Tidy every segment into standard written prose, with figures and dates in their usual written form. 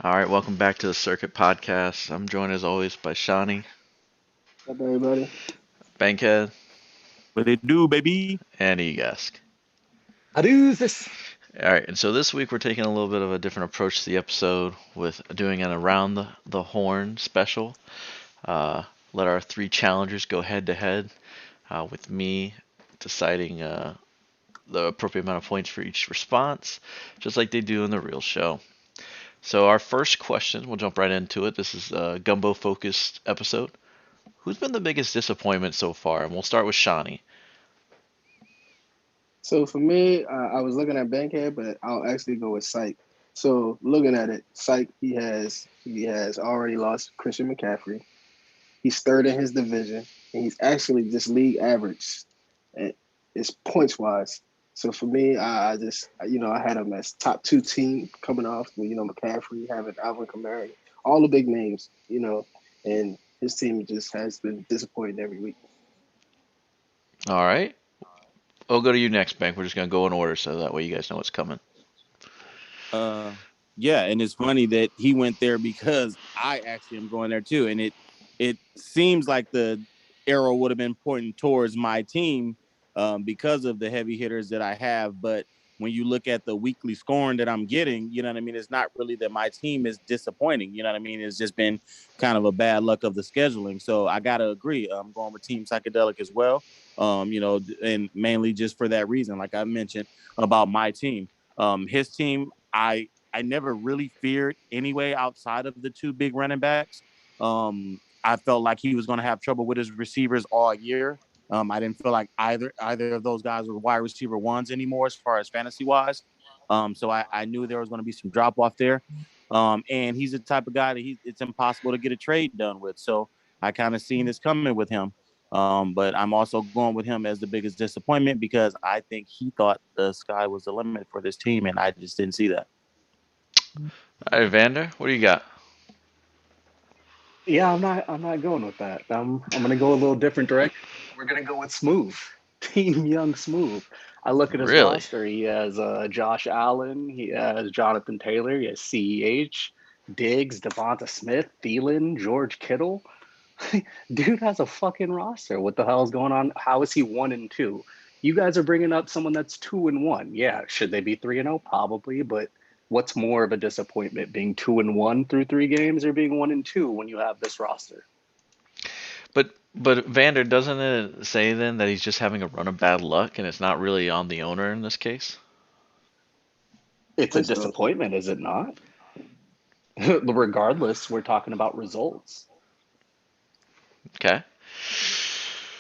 All right, welcome back to the Circuit Podcast. I'm joined as always by Shawnee, What's up, everybody? Bankhead, What they do, baby? and Egask. I do this. All right, and so this week we're taking a little bit of a different approach to the episode with doing an around the horn special. Uh, Let our three challengers go head to head, with me deciding the appropriate amount of points for each response, just like they do in the real show. So our first question, we'll jump right into it. This is a Gumbo focused episode. Who's been the biggest disappointment so far? And we'll start with Shawnee. So for me, I was looking at Bankhead, but I'll actually go with Psych. So looking at it, Psych he has already lost Christian McCaffrey. He's third in his division, and he's actually just league average. And it's points wise. So for me, I just I had him as top two team coming off with McCaffrey having Alvin Kamara, all the big names, and his team just has been disappointing every week. All right. I'll go to you next, Bank. We're just going to go in order so that way you guys know what's coming. Uh, yeah, and it's funny that he went there because I actually am going there too, and it seems like the arrow would have been pointing towards my team because of the heavy hitters that I have, but when you look at the weekly scoring that I'm getting, you know what I mean? It's not really that my team is disappointing. You know what I mean? It's just been kind of a bad luck of the scheduling. So I got to agree. I'm going with Team Psychedelic as well. And mainly just for that reason, like I mentioned about my team. His team, I never really feared anyway outside of the two big running backs. I felt like he was going to have trouble with his receivers all year. I didn't feel like either of those guys were wide receiver ones anymore as far as fantasy wise. So I knew there was going to be some drop off there. And he's the type of guy that it's impossible to get a trade done with. So I kind of seen this coming with him. But I'm also going with him as the biggest disappointment because I think he thought the sky was the limit for this team, and I just didn't see that. All right, Vander, what do you got? Yeah, I'm not going with that. I'm gonna go a little different direction. We're gonna go with Smooth. Team Young Smooth. I look at his Really? roster. He has Josh Allen. He has Jonathan Taylor. He has CEH, Diggs, Devonta Smith, Thielen, George Kittle. Dude has a fucking roster. What the hell is going on? How is he 1-2? You guys are bringing up someone that's 2-1. Yeah, should they be 3-0? Probably, but what's more of a disappointment, being 2-1 through 3 games or being 1-2 when you have this roster? But Vander, doesn't it say then that he's just having a run of bad luck and it's not really on the owner in this case? It's a First off, disappointment, is it not? Regardless, we're talking about results. Okay.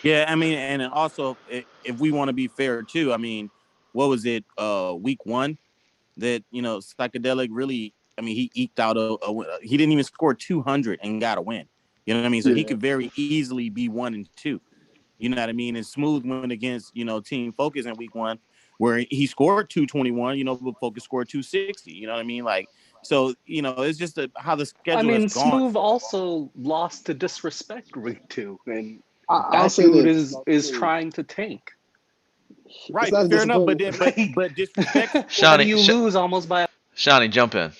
Yeah, I mean, and also if we want to be fair too, I mean, what was it? Week one that psychedelic really. I mean, he eked out he didn't even score 200 and got a win. You know what I mean? So he yeah. could very easily be 1-2. You know what I mean? And Smooth went against Team Focus in week one, where he scored 221. But Focus scored 260. You know what I mean? Like, so it's just how the I schedule has mean, gone Smooth for him. also lost to Disrespect week 2, and I'll that say dude this. is trying to tank. It's Right, not a fair enough. But disappointment. then, but Like, but disrespect how scored. do Shawnee, you lose almost by? Shawnee, jump in.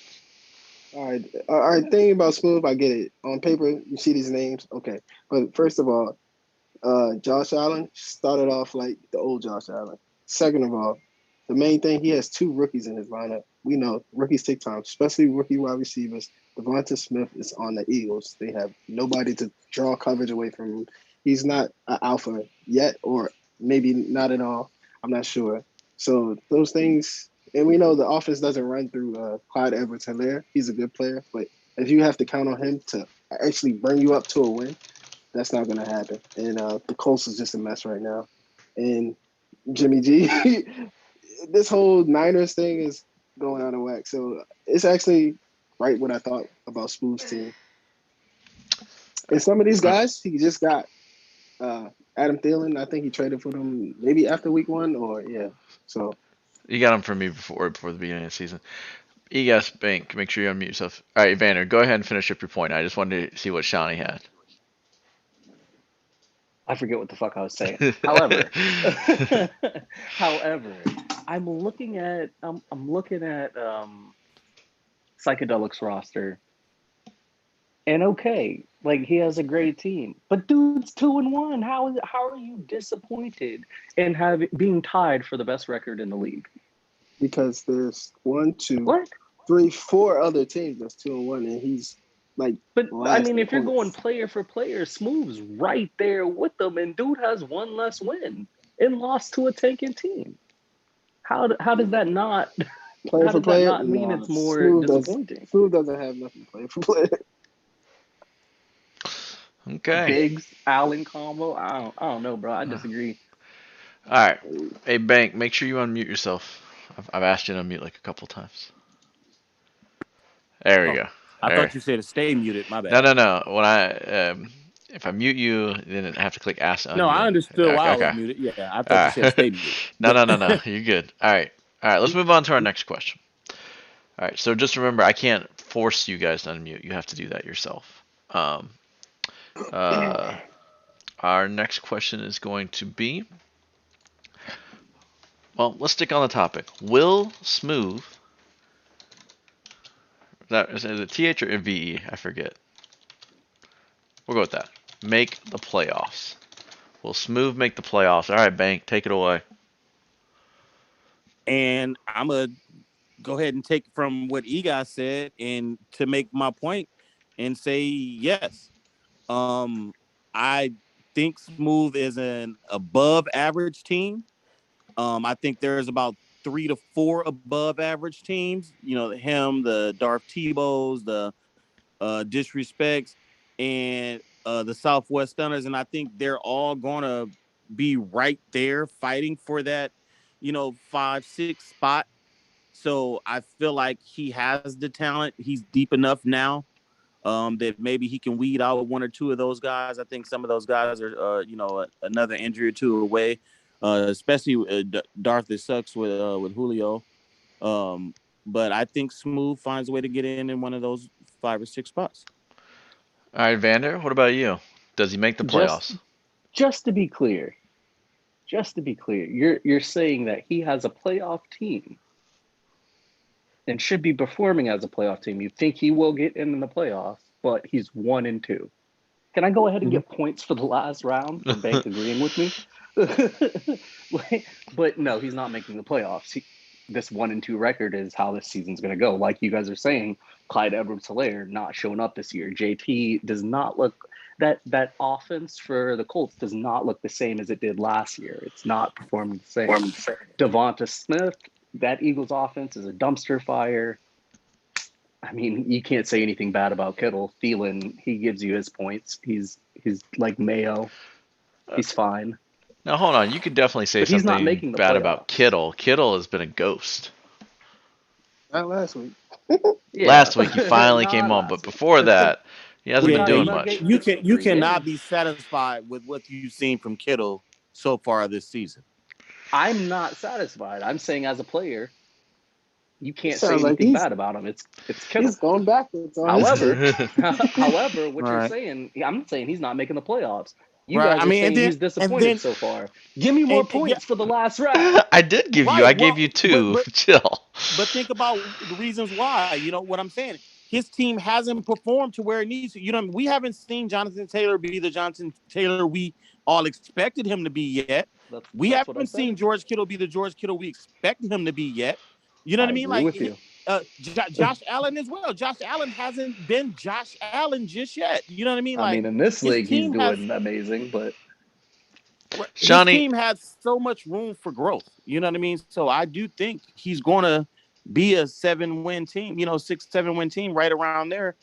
All right. Thing about Smooth, I get it. On paper, you see these names, okay. But first of all, Josh Allen started off like the old Josh Allen. Second of all, the main thing, he has two rookies in his lineup. We know rookies take time, especially rookie wide receivers. Devonta Smith is on the Eagles. They have nobody to draw coverage away from him. He's not an alpha yet, or maybe not at all. I'm not sure. So those things, and we know the offense doesn't run through Clyde Edwards-Helaire. He's a good player, but if you have to count on him to actually bring you up to a win, that's not going to happen. And the Colts is just a mess right now. And Jimmy G, this whole Niners thing is going out of whack. So it's actually right what I thought about Spoon's team. And some of these guys, he just got Adam Thielen. I think he traded for them maybe after week one, or yeah. So You got him from me before the beginning of the season. Egask, Bank, make sure you unmute yourself. All right, Vander, go ahead and finish up your point. I just wanted to see what Shawnee had. I forget what the fuck I was saying. However, however, I'm looking at psychedelics roster. And okay, like he has a great team, but dude's 2-1. How are you disappointed in being tied for the best record in the league? Because there's one, two, What? three, four other teams that's 2-1, and he's like But I last mean, in if you're going points. player for player, Smooth's right there with them, and dude has one less win and lost to a tanking team. How does that not Player how for does that player, not mean no. it's more disappointing? Smooth doesn't have nothing player for player. Okay. Diggs, Allen combo. I don't know, bro. I disagree. All right. Hey, Bank, make sure you unmute yourself. I've asked you to unmute like a couple times. There we Oh, go. I There. thought you said stay muted. My No, bad. no, no. When if I mute you, then I have to click ask to No, I unmute. understood why Okay, I was okay. muted. Yeah, I All thought you said right. stay muted. No, But no, no, no. You're good. All right. Let's move on to our next question. All right. So just remember, I can't force you guys to unmute. You have to do that yourself. Um, uh, our next question is going to be, well, let's stick on the topic. Will Smooth, is it TH or VE? I forget. We'll go with that. Make the playoffs. Will Smooth make the playoffs? All right, Bank, take it away. and I'm gonna go ahead and take from what Egas said and to make my point and say yes. Um, I think Smooth is an above average team. I think there's about 3 to 4 above average teams. You know, him, the Darth Tebows, the Disrespects, and the Southwest Stunners, and I think they're all gonna be right there fighting for that, 5, 6 spot. So I feel like he has the talent. He's deep enough now that maybe he can weed out 1 or 2 of those guys. I think some of those guys are, another injury or two away, especially Darth that sucks with Julio. Um, but I think Smooth finds a way to get in one of those 5 or 6 spots. All right, Vander, what about you? Does he make the Just playoffs? just to be clear, you're saying that he has a playoff team and should be performing as a playoff team. You think he will get in the playoffs, but he's 1-2. Can I go ahead and Mhm. get points for the last round for Bank agreeing with me? But no, he's not making the playoffs. This 1-2 record is how this season's going to go. Like you guys are saying, Clyde Edwards-Helaire not showing up this year. JT does not look that offense for the Colts does not look the same as it did last year. It's not performing the same. Devonta Smith, that Eagles offense is a dumpster fire. I mean, you can't say anything bad about Kittle. Thielen, he gives you his points. He's like Mayo. He's fine, Now, hold on. You could definitely say but he's not something making the bad about playoffs. Kittle. Kittle has been a ghost. Not last week. Yeah, Last week he finally came not on, but last week. before that, he hasn't been Yeah, He's doing not much. getting you 3 cannot games. be satisfied with what you've seen from Kittle so far this season. I'm not satisfied. I'm saying as a player, you It can't say sounds like anything bad about him. It's Kittle. he's going backwards on his However, team. however, what you're Right. saying, I'm not saying he's not making the playoffs. You Right. guys I are mean, saying he's and disappointed then so far. Give me more and yeah, points for the last round. I did give you. right. I gave Well, you but two. but Chill. but think about the reasons why. You know what I'm saying? His team hasn't performed to where it needs to. We haven't seen Jonathan Taylor be the Jonathan Taylor we all expected him to be yet. We That's what I haven't said. seen George Kittle be the George Kittle we expected him to be yet. You know what I I mean? agree Like with you. Josh Allen as well. Josh Allen hasn't been Josh Allen just yet. You know what I mean? I Like mean, in this his league, he's team has doing amazing, but his Shawnee, team has so much room for growth. You know what I mean? So I do think he's going to be a 7-win team, 6, 7 win team right around there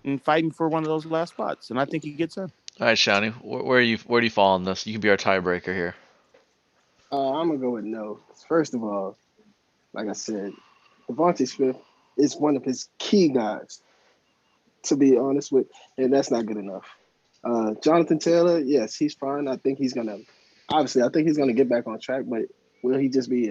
and fighting for one of those last spots. And I think he gets in. all right, Shawnee, where do you fall on this? You can be our tiebreaker here. I'm gonna go with no. First of all, like I said, Devontae Smith is one of his key guys. To be honest with, and that's not good enough. Jonathan Taylor, yes, he's fine. I think he's gonna, obviously, I think he's gonna get back on track. But will he just be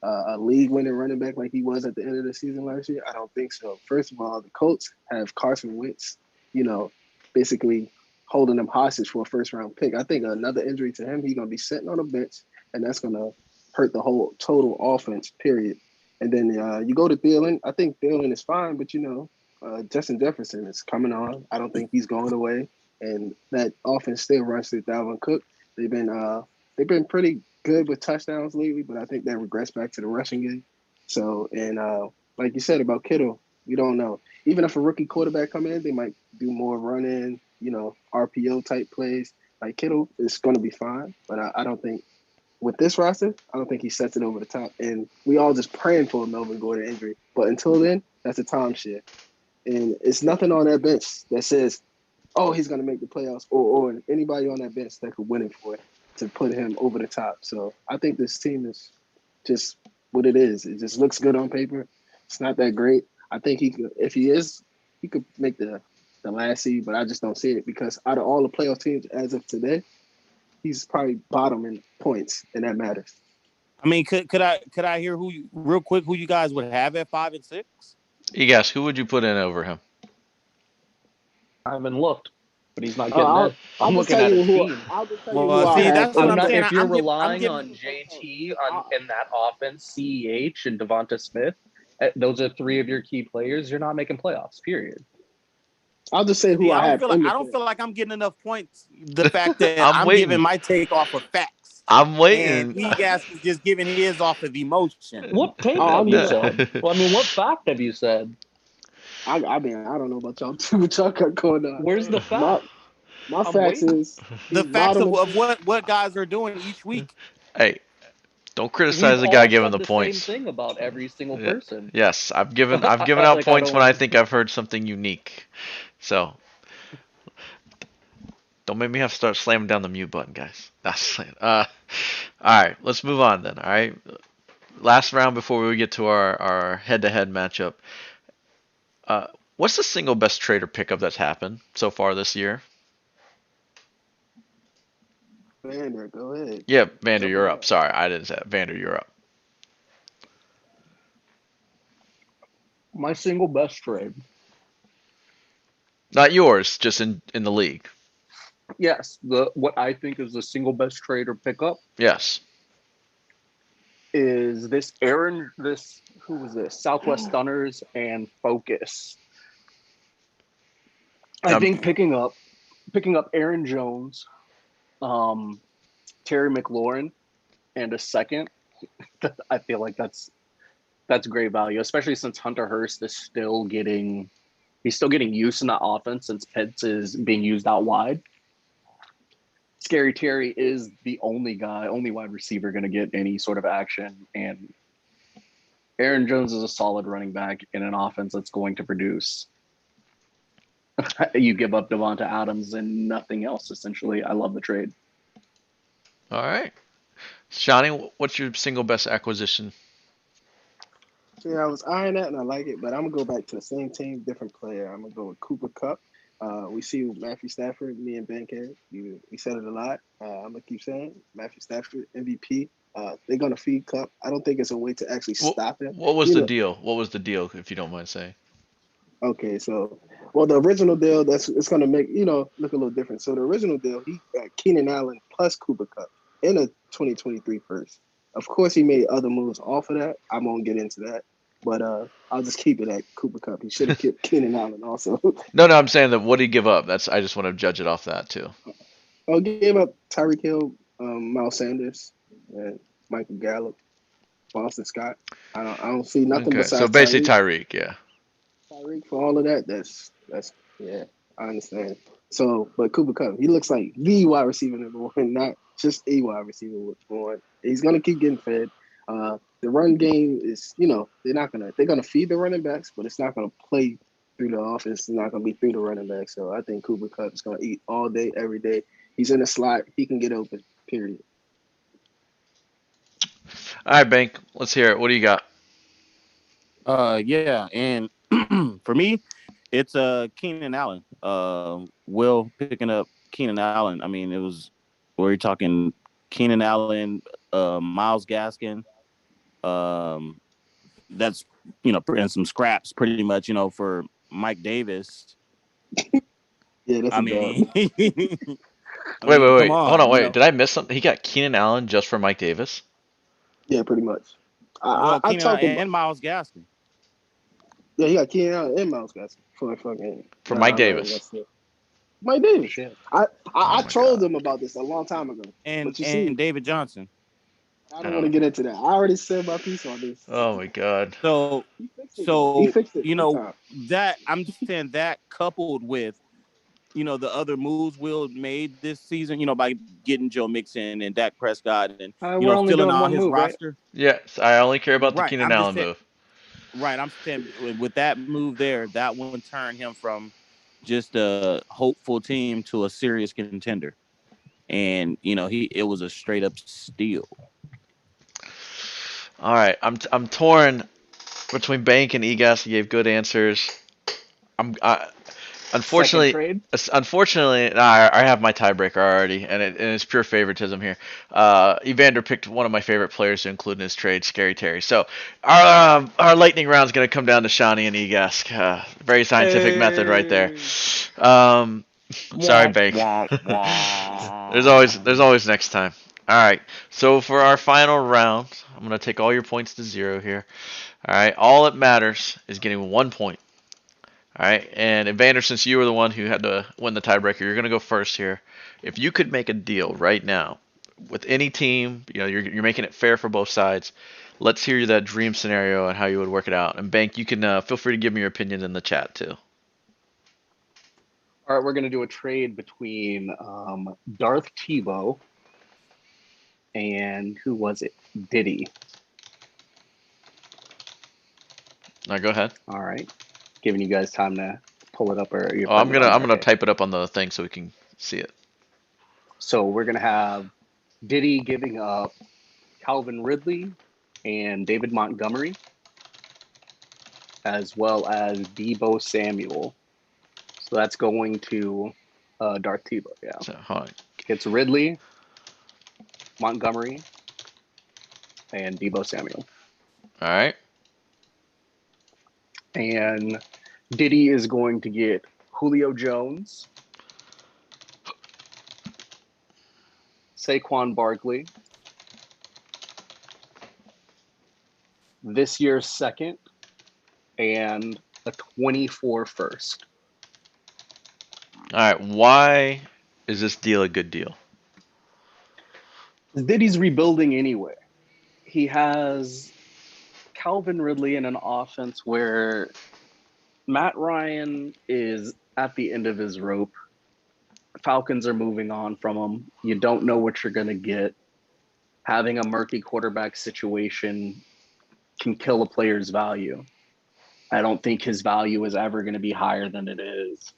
a league-winning running back like he was at the end of the season last year? I don't think so. First of all, the Colts have Carson Wentz, you know, basically holding them hostage for a first-round pick. I think another injury to him, he's gonna be sitting on a bench, and that's gonna hurt the whole total offense. Period. And then you go to Thielen. I think Thielen is fine, but Justin Jefferson is coming on. I don't think he's going away, and that offense still runs through Dalvin Cook. They've been uh, they've been pretty good with touchdowns lately, but I think they regress back to the rushing game. So, and like you said about Kittle, we don't know. Even if a rookie quarterback come in, they might do more running, RPO type plays. Like Kittle is going to be fine, but I don't think with this roster, I don't think he sets it over the top. And we all just praying for a Melvin Gordon injury. But until then, that's a timeshare. And it's nothing on that bench that says, oh, he's going to make the playoffs, or anybody on that bench that could win it for it to put him over the top. So I think this team is just what it is. It just looks good on paper. It's not that great. I think he could, if he is, he could make the last seed, but I just don't see it because out of all the playoff teams as of today, he's probably bottom in points, and that matters. I mean, could I hear real quick who you guys would have at 5 and 6? You guess who would you put in over him? I haven't looked, but he's not Uh, getting I'll in. I'll I'm just looking tell at you his who team. I'll just tell you who Well, I see, have that's what in I'm I'm not. saying. If you're I'm relying giving. on JT in that offense, CEH and Devonta Smith, those are three of your key players. You're not making playoffs. Period. I'll just say who See, I have in the I don't play. feel like I'm getting enough points. The fact that I'm I'm giving waiting. my take off of facts, I'm and waiting. he guys is just giving his off of emotion. What take Oh, have I'm you giving. said? Well, I mean, what fact have you said? I mean, I don't know about y'all too, what y'all got going on. Where's the My fact? my I'm facts waiting. is The he's facts bottom of, in of points. what guys are doing each week. Hey, don't We've criticize the guy all giving said the the same points. thing about every single Yeah. person. Yes, I've given out Like I points when I don't. think I've heard something unique. So don't make me have to start slamming down the mute button, guys. That's all right. Let's move on then. All right. Last round before we get to our head-to-head matchup. Uh, what's the single best trade or pickup that's happened so far this year? Vander, go ahead. Yeah, Vander, Jump you're in up. there. Sorry, I didn't say it. Vander, you're up. My single best trade. Not yours, just in the league. Yes, the what I think is the single best trade or pickup Yes. is this Aaron. This who was this? Southwest Stunners and Focus. I Um, think picking up Aaron Jones, um, Terry McLaurin, and a second. I feel like that's great value, especially since Hunter Hurst is still getting he's still getting used in that offense since Pitts is being used out wide. Scary Terry is the only wide receiver going to get any sort of action, and Aaron Jones is a solid running back in an offense that's going to produce. You give up Devonta Adams and nothing else. Essentially, I love the trade. all right. Shawnee, what's your single best acquisition? Yeah, I was eyeing that and I like it, but I'm gonna go back to the same team, different player. I'm gonna go with Cooper Cup. We see Matthew Stafford, me and Ben K. We said it a lot. I'm gonna keep saying Matthew Stafford MVP. They're gonna feed Cup. I don't think it's a way to actually What stop him. what was You the know, deal? What was the deal, if you don't mind saying? okay, so well, the original deal that's it's gonna make look a little different. So the original deal, he got Keenan Allen plus Cooper Cup in a 2023 first. Of course, he made other moves off of that. I won't get into that, but I'll just keep it at Cooper Cup. He should have kept Keenan Allen also. No, no, I'm saying that what did he give up? That's I just want to judge it off that too. I'll give up Tyreek Hill, Miles Sanders, and Michael Gallup, Boston Scott. I don't see nothing Okay, so besides basically Tyreek. Tyreek, yeah. Tyreek for all of that. That's yeah, I understand. So, but Cooper Cup, he looks like the wide receiver number one, not just a wide receiver one. He's gonna keep getting fed. The run game is, they're gonna feed the running backs, but it's not gonna play through the offense. It's not gonna be through the running back. So I think Cooper Cup is gonna eat all day, every day. He's in the slot. He can get open. Period. All right, Bank, let's hear it. What do you got? Yeah, and for me, it's Keenan Allen. Will picking up Keenan Allen. I mean, it was we're talking Keenan Allen, Miles Gaskin. Um, that's and some scraps pretty much. For Mike Davis. Yeah, that's I a dub. mean, I Wait, mean, wait, come wait. Hold on. on, wait. Did I miss something? He got Keenan Allen just for Mike Davis? Yeah, pretty much. Well, I Keenan talk Allen about. and Miles Gaskin. Yeah, he got Keenan Allen and Miles Gaskin for fucking. For Nah, Mike I'm not even gonna Davis. say it. Mike Davis. Shit. Oh I my trolled God. him about this a long time ago, and but you and see, David Johnson. I I don't want to don't. get into that. I already said my piece on this. Oh my God. So He fixed it though. He so fixed it you big know time. that I'm just saying that coupled with the other moves Will made this season, by getting Joe Mixon and Dak Prescott and We're only filling doing all one his move, right? roster. Yes, I only care about the Right. Keenan I'm just Allen saying. move. Right. I'm saying with that move there, that one turned him from just a hopeful team to a serious contender. And he it was a straight up steal. All right, I'm torn between Bank and Egas. You gave good answers. I, Second unfortunately, trade. unfortunately, I have my tiebreaker already, and it's pure favoritism here. Evander picked one of my favorite players to include in his trade, Scary Terry. So our lightning round is going to come down to Shawnee and Egas. Very scientific method right there. Hey. Um, sorry, Womp Bank. womp There's womp. always next time. All right. So for our final round, I'm going to take all your points to zero here. All right. All that matters is getting 1 point. All right, and Evander, since you were the one who had to win the tiebreaker, you're going to go first here. If you could make a deal right now with any team, you're making it fair for both sides. Let's hear that dream scenario and how you would work it out. And Bank, you can feel free to give me your opinion in the chat too. All right, we're gonna do a trade between Darth Tebow and who was it? Diddy. Now go ahead. All right, giving you guys time to pull it up or you're Oh, putting it on I'm there. gonna Okay, type it up on the thing so we can see it. so we're gonna have Diddy giving up Calvin Ridley and David Montgomery, as well as Debo Samuel. So that's going to Darth Tebow. Yeah, So hold on. it's Ridley, Montgomery, and Debo Samuel. All right. And Diddy is going to get Julio Jones, Saquon Barkley, this year's second, and a 24 first. All right. Why is this deal a good deal? Diddy's rebuilding anyway. He has Calvin Ridley in an offense where Matt Ryan is at the end of his rope. Falcons are moving on from him. You don't know what you're going to get. Having a murky quarterback situation can kill a player's value. I don't think his value is ever going to be higher than it is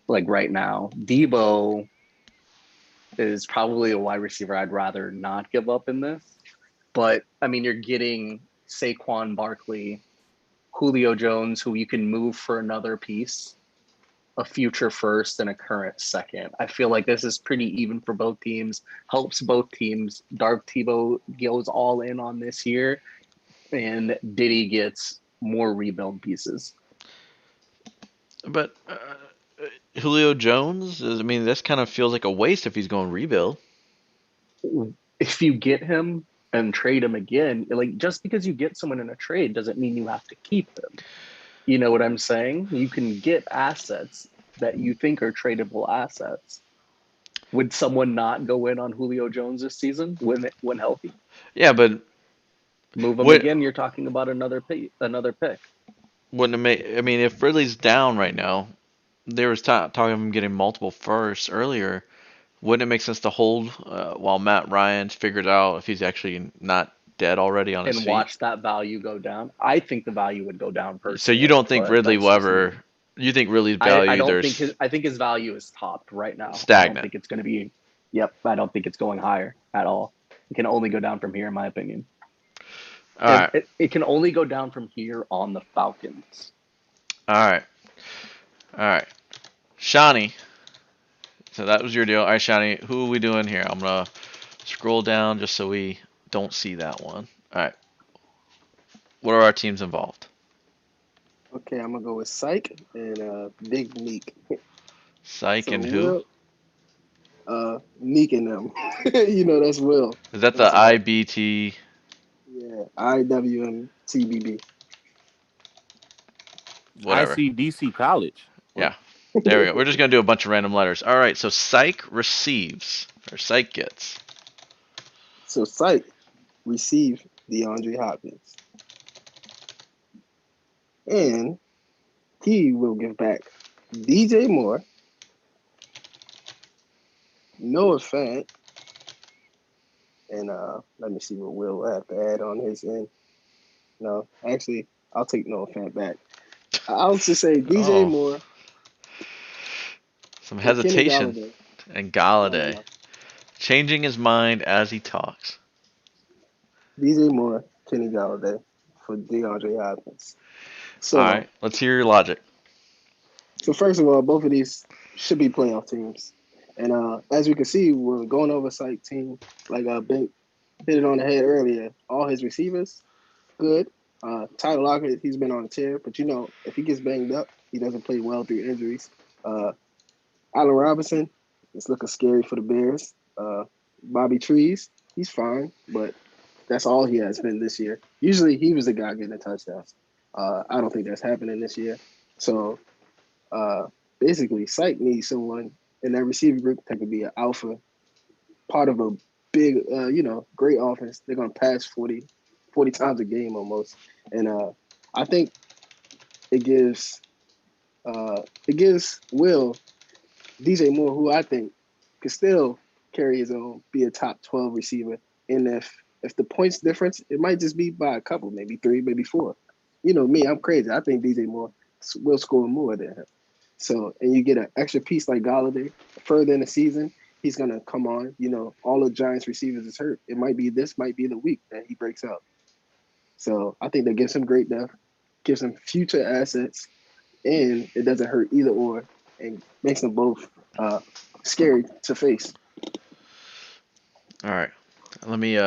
like right now. Debo is probably a wide receiver I'd rather not give up in this. But I mean, you're getting Saquon Barkley, Julio Jones, who you can move for another piece, a future first and a current second. I feel like this is pretty even for both teams, helps both teams. Dark Tebow goes all in on this year, and Diddy gets more rebuild pieces. But Julio Jones, I mean, this kind of feels like a waste if he's going rebuild. If you get him and trade him again, like just because you get someone in a trade doesn't mean you have to keep them. You know what I'm saying? You can get assets that you think are tradable assets. Would someone not go in on Julio Jones this season when healthy? Yeah, but Move him what again. You're talking about another pick. Another pick. wouldn't it make? I mean, if Ridley's down right now, there was talking of him getting multiple firsts earlier. Wouldn't it make sense to hold while Matt Ryan figures out if he's actually not dead already on his And feet? watch that value go down. I think the value would go down So you personally, don't think but Ridley that's will just me. ever? You think Ridley's I value don't think there's his value is topped right now. I don't stagnant? think it's going to be. Yep, I don't think it's going higher at all. It can only go down from here, in my opinion. All right, It can only go down from here on the Falcons. all right, all right. Shawnee. So that was your deal. All right, Shawnee. Who are we doing here? I'm gonna scroll down just so we don't see that one. All right. What are our teams involved? Okay, I'm gonna go with Psych and Big Meek. Psych So and who? Will, Meek and them. That's Will. Is that the That's IBT? yeah. IWMTBB. Whatever. ICDC College. Yeah. There we go. We're just gonna do a bunch of random letters. All right. So Psych receives or Psych gets. So Psych received DeAndre Hopkins, and he will give back DJ Moore, Noah Fant, and let me see what Will have to add on his end. No, actually, I'll take Noah Fant back. I'll just say DJ Oh, Moore some and Kenny hesitation. Galladay. And No, no, Galladay no. changing his mind as he talks. DJ Moore, Kenny Galladay for DeAndre Hopkins. All right. So, Let's hear your logic. so first of all, both of these should be playoff teams. And as we can see, we're going over Psych team. Like Ben hit it on the head earlier. All his receivers, good. Tyler Lockett, he's been on a tear, but if he gets banged up, he doesn't play well through injuries. Uh, Allen Robinson, it's looking scary for the Bears. Bobby Trees, he's fine, but that's all he has been this year. Usually he was the guy getting the touchdowns. I don't think that's happening this year. So uh, basically, Psych needs someone in that receiver group that could be an alpha, part of a big, great offense. They're going to pass 40 times a game almost. And I think it gives Will DJ Moore, who I think could still carry his own, be a top 12 receiver. And if the points difference, it might just be by a couple, maybe three, maybe four. You know me, I'm crazy. I think DJ Moore will score more than him. So, and you get an extra piece like Galladay further in the season, he's gonna come on. All the Giants receivers is hurt. It might be this, might be the week that he breaks out. So I think that gives him great depth, gives him future assets, and it doesn't hurt either or, and makes them both scary to face. All right. Let me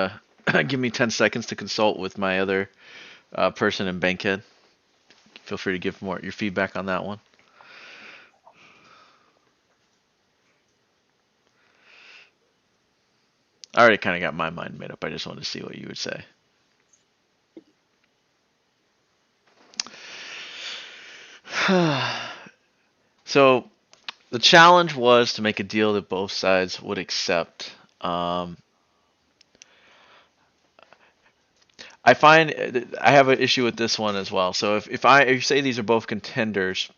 give me 10 seconds to consult with my other person in Bankhead. Feel free to give more your feedback on that one. I already kind of got my mind made up. I just wanted to see what you would say. So the challenge was to make a deal that both sides would accept. I find I have an issue with this one as well. So if you say these are both contenders,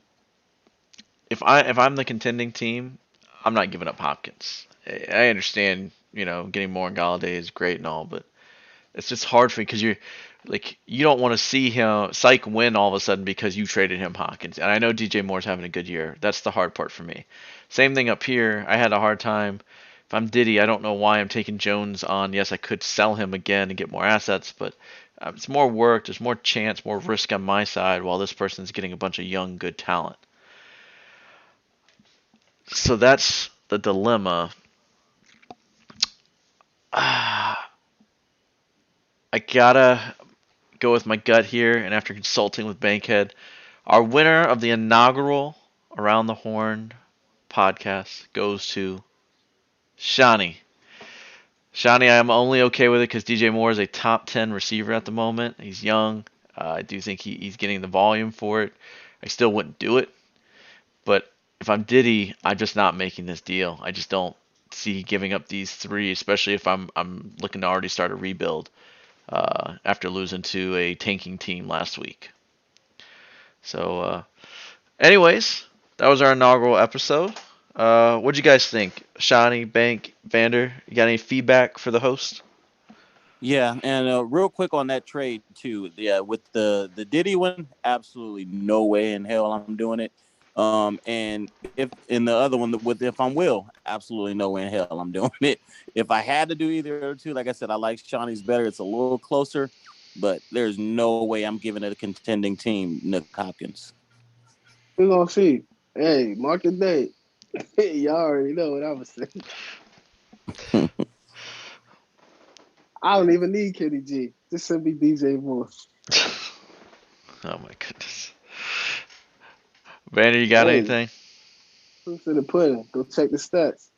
if I'm the contending team, I'm not giving up Hopkins. I understand, getting more in Galladay is great and all, but it's just hard for me because you don't want to see him Psych win all of a sudden because you traded him Hopkins. And I know DJ Moore's having a good year. That's the hard part for me. Same thing up here. I had a hard time. If I'm Diddy, I don't know why I'm taking Jones on. Yes, I could sell him again and get more assets, but it's more work. There's more chance, more risk on my side, while this person's getting a bunch of young, good talent. So that's the dilemma. I gotta go with my gut here, and after consulting with Bankhead, our winner of the inaugural Around the Horn podcast goes to Shawnee. Shawnee, I'm only okay with it because DJ Moore is a top 10 receiver at the moment. He's young. I do think he's getting the volume for it. I still wouldn't do it, but if I'm Diddy, I'm just not making this deal. I just don't see giving up these three, especially if I'm looking to already start a rebuild after losing to a tanking team last week. So, anyways, that was our inaugural episode. What'd you guys think? Shawnee, Bank, Vander, you got any feedback for the host? Yeah, and real quick on that trade too. Yeah, with the Diddy one, absolutely no way in hell I'm doing it. And if in the other one with if I'm Will, absolutely no way in hell I'm doing it. If I had to do either of the two, like I said, I like Shawnee's better. It's a little closer, but there's no way I'm giving it a contending team Nick Hopkins. We're gonna see. Hey, mark the date. Y'all already know what I was saying. I don't even need Kenny G. Just send me DJ Moore. Oh my goodness. Vander, you got Hey, anything? who's in the pudding? Go check the stats.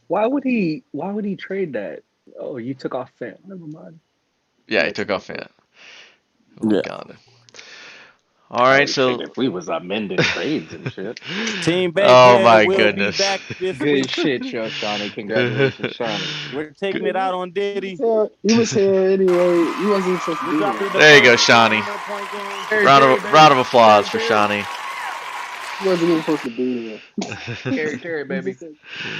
Why would he? Why would he trade that? Oh, you took off Fant. Never mind. Yeah, he took off Fant. Yeah. Got it. All Oh, right, shit, so. if we was amending trades and shit. Team Oh Bankhead my will be goodness. back this Good week. shit, yo, Shawnee. Congratulations, Shawnee. We're taking it out on Diddy. You was here anyway. You wasn't even supposed to We're be dropping here. the There you go, first Shawnee. 100-point game. Terry, Terry, Round baby. of applause Terry, for Terry. Shawnee. You wasn't even supposed to be Terry, Terry, here. baby.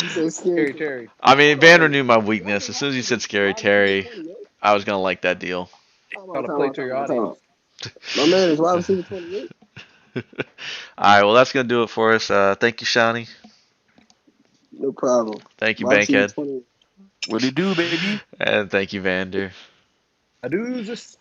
You said scary. Terry, Terry. I mean, Hold on, Vander hold on. knew my weakness. As soon as he said Scary Why receiver Terry, 28? I was gonna like that deal. Gotta play to your Time audience. out. My man is wide receiver 28. All right, well that's gonna do it for us. Thank you, Shawnee. No problem. Thank you, Wide receiver Bankhead, 28. What it do, baby? and thank you, Vander. I do just